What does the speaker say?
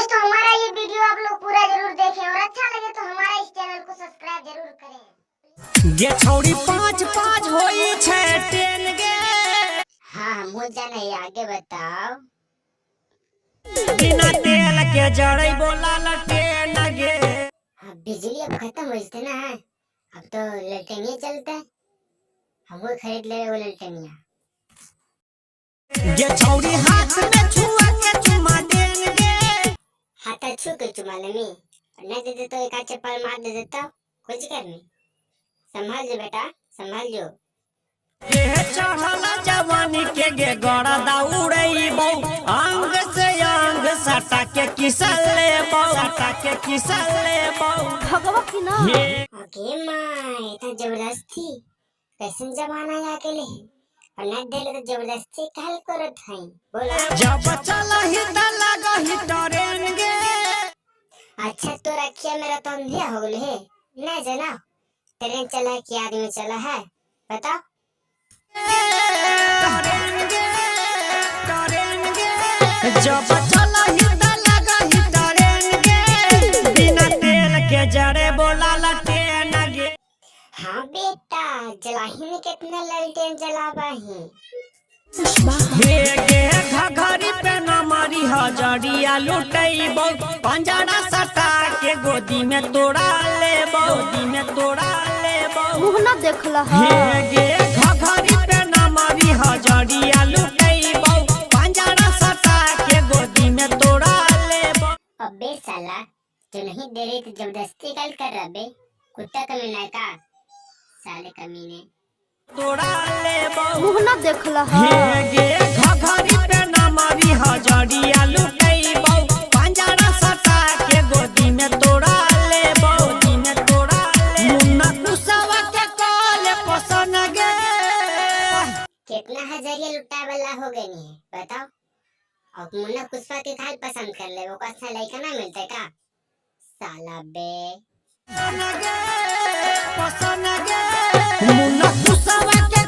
दोस्तों हमारा ये वीडियो आप लोग पूरा जरूर देखें और अच्छा लगे तो हमारा इस चैनल को सब्सक्राइब जरूर करें। ये छौड़ी पाँच पाँच होई छे टेन गे। हाँ मुझे जाना है, आगे बताओ। बिना तेल के जड़ई बोला लटेन गे। हाँ बिजली अब खत्म हो इससे ना, अब तो ललटेनिया चलता है। हम वो खरीद ले वो ललटेनिया। ये छौड़ी हाथ में छुआ के चुमा देंगे। हाथ छू के चुमा लेनी और नहीं दे दे तो एक आध चप्पल मार दे देता। कुछ करनी, संभाल जो बेटा संभाल जो। ये चढ़ला जवानी के गे गड़ा उड़ई बौ, अंग से अंग सटा के किसले बौ, सटा के किसले बौ। भगवा की ना ओके माँ इतना जबरदस्ती कैसन जमाना आ गेले और नहीं दे ले तो जबरदस्ती कहल करत है। बोला जब चला ही त लगा ही ट्रेन गे। अच्छा तो रखिया मेरा तो अंधिया हो गए है नहीं जना। ट्रेन चला है कि आदमी चला है बताओ। जब चला ही त लगा ही ट्रेन गे, बिना तेल के जड़े बोला लटेन गे। हाँ बेटा जलाही में कितना ललटेन जलावा है। हे गे घघरी पे न मरी हजरिया लुटैबो, पंजरा सटा के गोदी में तोड़ा लेबो, गोदी में तोड़ा लेबो। मुँह ना देखला हे गे घघरी पे न मरी हजरिया लुटैबो, पंजरा सटा के गोदी में तोड़ा लेबो। अबे साला जो नहीं दे रही तो जबरदस्ती कर रहा बे। कुत्ता कमीना का साले कमीने तोड़ा लेबो। मुँह ना देखला हे गे घघरी पे न मरी हजरिया लुटैबो, पंजरा सटा के गोदी में तोड़ा लेबो, गोदी में तोड़ा लेबो। मुन्ना कुसवा के काले पसन गे। कितना हजारिया लुटा वाला हो गए नहीं है बताओ। और मुन्ना पुष्पा के खाल पसंद कर ले वो का लड़का ना मिलता है का साला बे। पसन गे मुन्ना कुसवा के